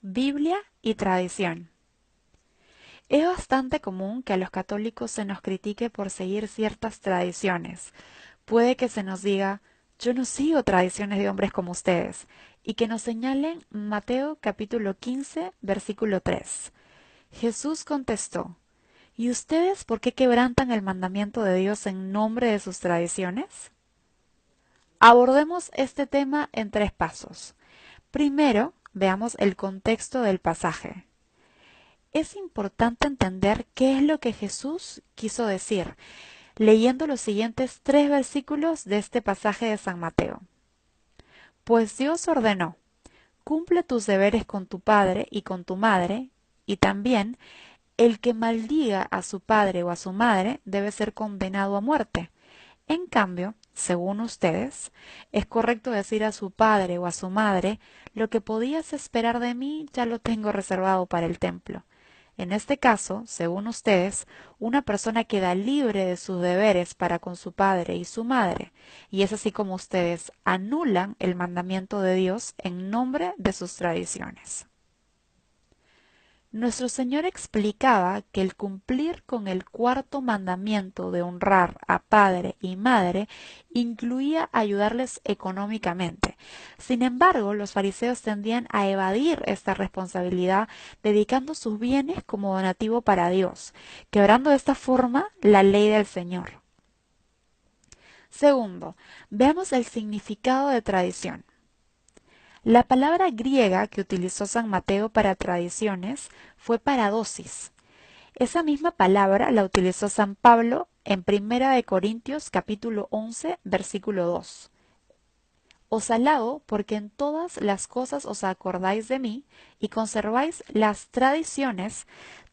Biblia y tradición. Es bastante común que a los católicos se nos critique por seguir ciertas tradiciones. Puede que se nos diga, yo no sigo tradiciones de hombres como ustedes, y que nos señalen Mateo capítulo 15, versículo 3. Jesús contestó, ¿y ustedes por qué quebrantan el mandamiento de Dios en nombre de sus tradiciones? Abordemos este tema en 3 pasos. Primero, veamos el contexto del pasaje. Es importante entender qué es lo que Jesús quiso decir, leyendo los siguientes 3 versículos de este pasaje de San Mateo. Pues Dios ordenó, cumple tus deberes con tu padre y con tu madre, y también el que maldiga a su padre o a su madre debe ser condenado a muerte. En cambio, según ustedes, es correcto decir a su padre o a su madre, lo que podías esperar de mí ya lo tengo reservado para el templo. En este caso, según ustedes, una persona queda libre de sus deberes para con su padre y su madre, y es así como ustedes anulan el mandamiento de Dios en nombre de sus tradiciones. Nuestro Señor explicaba que el cumplir con el 4.º mandamiento de honrar a padre y madre incluía ayudarles económicamente. Sin embargo, los fariseos tendían a evadir esta responsabilidad dedicando sus bienes como donativo para Dios, quebrando de esta forma la ley del Señor. Segundo, veamos el significado de tradición. La palabra griega que utilizó San Mateo para tradiciones fue paradosis. Esa misma palabra la utilizó San Pablo en 1 Corintios capítulo 11, versículo 2. Os alabo porque en todas las cosas os acordáis de mí y conserváis las tradiciones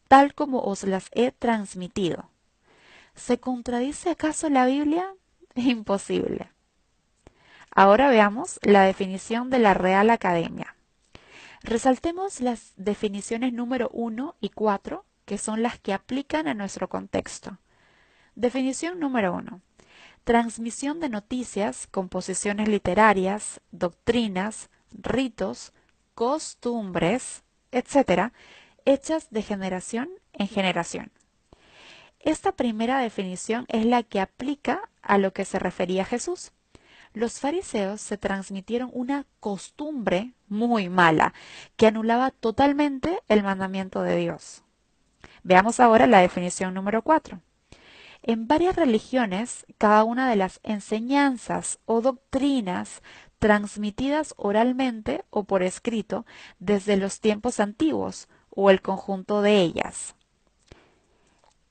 tal como os las he transmitido. ¿Se contradice acaso la Biblia? Imposible. Ahora veamos la definición de la Real Academia. Resaltemos las definiciones número 1 y 4, que son las que aplican a nuestro contexto. Definición número 1. Transmisión de noticias, composiciones literarias, doctrinas, ritos, costumbres, etc., hechas de generación en generación. Esta primera definición es la que aplica a lo que se refería Jesús. Los fariseos se transmitieron una costumbre muy mala que anulaba totalmente el mandamiento de Dios. Veamos ahora la definición número 4. En varias religiones, cada una de las enseñanzas o doctrinas transmitidas oralmente o por escrito desde los tiempos antiguos o el conjunto de ellas.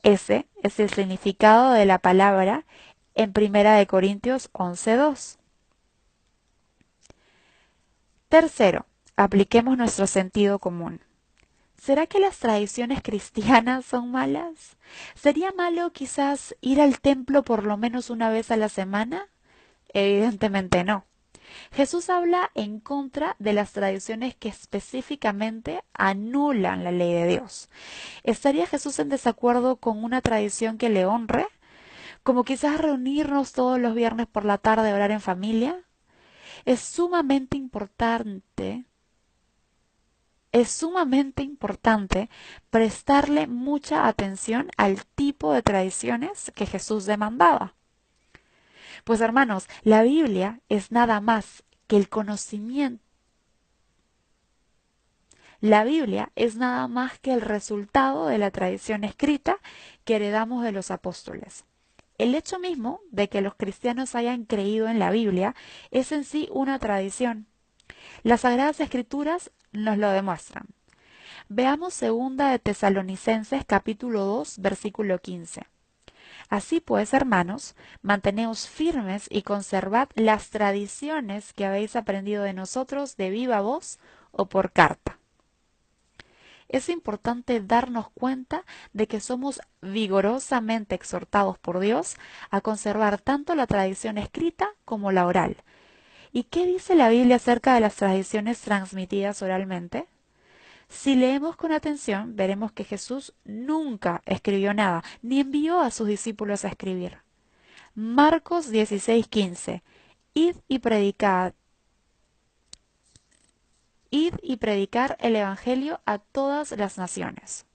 Ese es el significado de la palabra en 1 Corintios 11:2. Tercero, apliquemos nuestro sentido común. ¿Será que las tradiciones cristianas son malas? ¿Sería malo quizás ir al templo por lo menos una vez a la semana? Evidentemente no. Jesús habla en contra de las tradiciones que específicamente anulan la ley de Dios. ¿Estaría Jesús en desacuerdo con una tradición que le honre? Como quizás reunirnos todos los viernes por la tarde a orar en familia. Es sumamente importante prestarle mucha atención al tipo de tradiciones que Jesús demandaba. Pues hermanos, la Biblia es nada más que el conocimiento. La Biblia es nada más que el resultado de la tradición escrita que heredamos de los apóstoles. El hecho mismo de que los cristianos hayan creído en la Biblia es en sí una tradición. Las Sagradas Escrituras nos lo demuestran. Veamos 2 de Tesalonicenses capítulo 2 versículo 15. Así pues, hermanos, manteneos firmes y conservad las tradiciones que habéis aprendido de nosotros de viva voz o por carta. Es importante darnos cuenta de que somos vigorosamente exhortados por Dios a conservar tanto la tradición escrita como la oral. ¿Y qué dice la Biblia acerca de las tradiciones transmitidas oralmente? Si leemos con atención, veremos que Jesús nunca escribió nada, ni envió a sus discípulos a escribir. Marcos 16:15. Id y predicad, id y predicar el Evangelio a todas las naciones.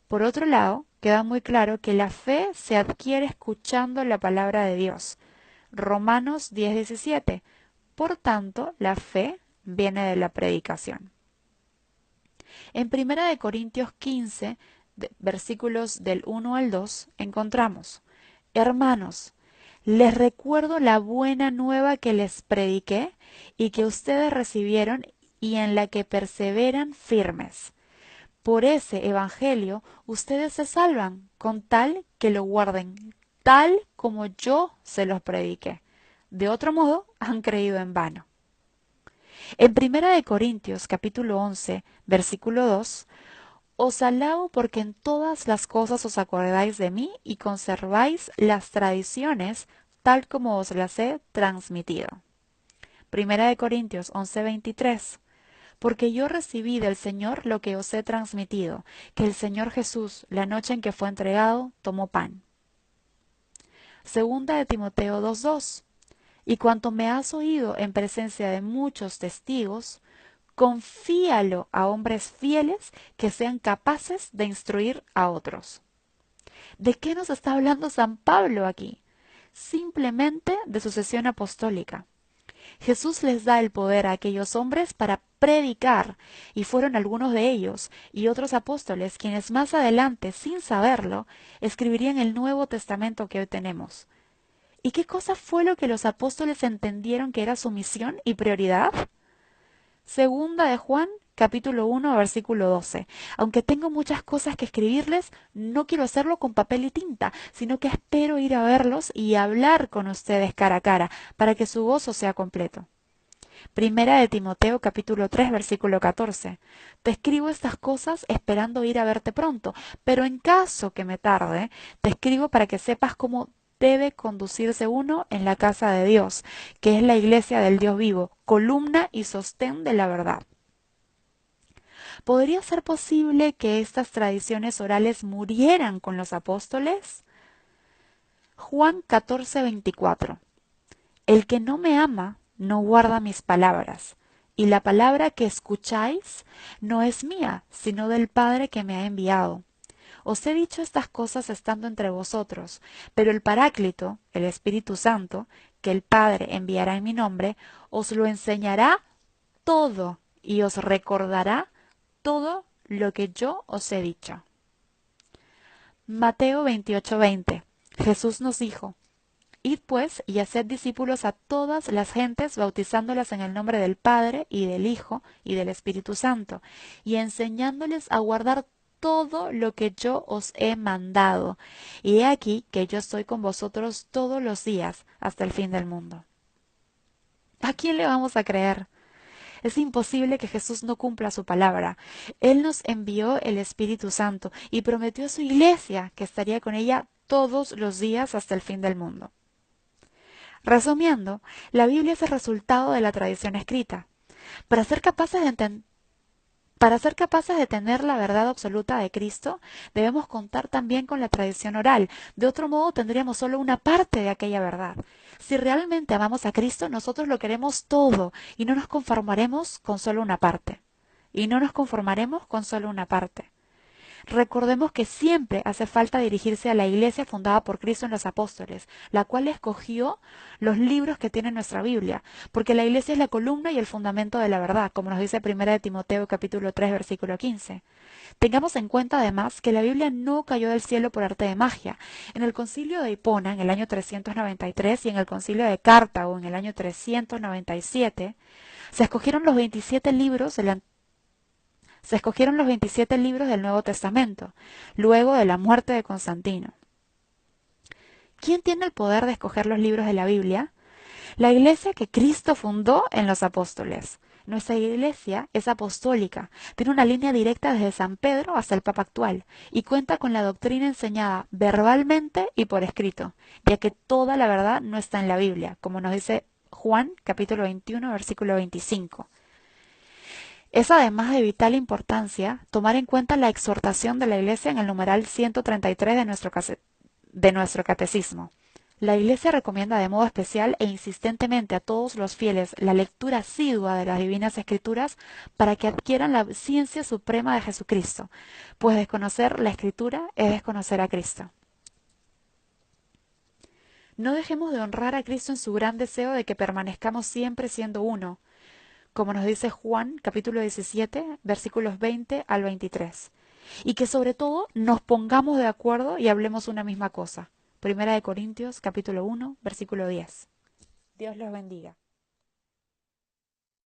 Por otro lado, queda muy claro que la fe se adquiere escuchando la palabra de Dios. Romanos 10:17. Por tanto, la fe viene de la predicación. En 1 Corintios 15, versículos del 1 al 2, encontramos: Hermanos, les recuerdo la buena nueva que les prediqué y que ustedes recibieron y en la que perseveran firmes. Por ese evangelio ustedes se salvan, con tal que lo guarden, tal como yo se los prediqué. De otro modo, han creído en vano. En 1 capítulo 11, versículo 2, os alabo porque en todas las cosas os acordáis de mí y conserváis las tradiciones tal como os las he transmitido. 1 Corintios 11:23. Porque yo recibí del Señor lo que os he transmitido, que el Señor Jesús, la noche en que fue entregado, tomó pan. 2 Timoteo 2:2. Y cuanto me has oído en presencia de muchos testigos, confíalo a hombres fieles que sean capaces de instruir a otros. ¿De qué nos está hablando San Pablo aquí? Simplemente de sucesión apostólica. Jesús les da el poder a aquellos hombres para predicar, y fueron algunos de ellos y otros apóstoles quienes más adelante, sin saberlo, escribirían el Nuevo Testamento que hoy tenemos. ¿Y qué cosa fue lo que los apóstoles entendieron que era su misión y prioridad? Segunda de Juan, capítulo 1, versículo 12. Aunque tengo muchas cosas que escribirles, no quiero hacerlo con papel y tinta, sino que espero ir a verlos y hablar con ustedes cara a cara, para que su gozo sea completo. Primera de Timoteo, capítulo 3, versículo 14. Te escribo estas cosas esperando ir a verte pronto, pero en caso que me tarde, te escribo para que sepas cómo debe conducirse uno en la casa de Dios, que es la iglesia del Dios vivo, columna y sostén de la verdad. ¿Podría ser posible que estas tradiciones orales murieran con los apóstoles? Juan 14:24. El que no me ama no guarda mis palabras, y la palabra que escucháis no es mía, sino del Padre que me ha enviado. Os he dicho estas cosas estando entre vosotros, pero el Paráclito, el Espíritu Santo, que el Padre enviará en mi nombre, os lo enseñará todo y os recordará todo lo que yo os he dicho. Mateo 28:20. Jesús nos dijo: Id pues y haced discípulos a todas las gentes, bautizándolas en el nombre del Padre y del Hijo y del Espíritu Santo, y enseñándoles a guardar todo lo que yo os he mandado. Y he aquí que yo estoy con vosotros todos los días hasta el fin del mundo. ¿A quién le vamos a creer? Es imposible que Jesús no cumpla su palabra. Él nos envió el Espíritu Santo y prometió a su iglesia que estaría con ella todos los días hasta el fin del mundo. Resumiendo, la Biblia es el resultado de la tradición escrita. Para ser capaces de tener la verdad absoluta de Cristo, debemos contar también con la tradición oral. De otro modo, tendríamos solo una parte de aquella verdad. Si realmente amamos a Cristo, nosotros lo queremos todo y no nos conformaremos con solo una parte. Recordemos que siempre hace falta dirigirse a la iglesia fundada por Cristo en los apóstoles, la cual escogió los libros que tiene nuestra Biblia, porque la iglesia es la columna y el fundamento de la verdad, como nos dice 1 Timoteo capítulo 3 versículo 15. Tengamos en cuenta además que la Biblia no cayó del cielo por arte de magia. En el concilio de Hipona en el año 393 y en el concilio de Cartago en el año 397 se escogieron los 27 libros del Nuevo Testamento, luego de la muerte de Constantino. ¿Quién tiene el poder de escoger los libros de la Biblia? La iglesia que Cristo fundó en los apóstoles. Nuestra iglesia es apostólica, tiene una línea directa desde San Pedro hasta el Papa actual y cuenta con la doctrina enseñada verbalmente y por escrito, ya que toda la verdad no está en la Biblia, como nos dice Juan capítulo 21 versículo 25. Es además de vital importancia tomar en cuenta la exhortación de la Iglesia en el numeral 133 de nuestro catecismo. La Iglesia recomienda de modo especial e insistentemente a todos los fieles la lectura asidua de las Divinas Escrituras para que adquieran la ciencia suprema de Jesucristo, pues desconocer la Escritura es desconocer a Cristo. No dejemos de honrar a Cristo en su gran deseo de que permanezcamos siempre siendo uno, como nos dice Juan capítulo 17, versículos 20 al 23. Y que sobre todo nos pongamos de acuerdo y hablemos una misma cosa. Primera de Corintios capítulo 1, versículo 10. Dios los bendiga.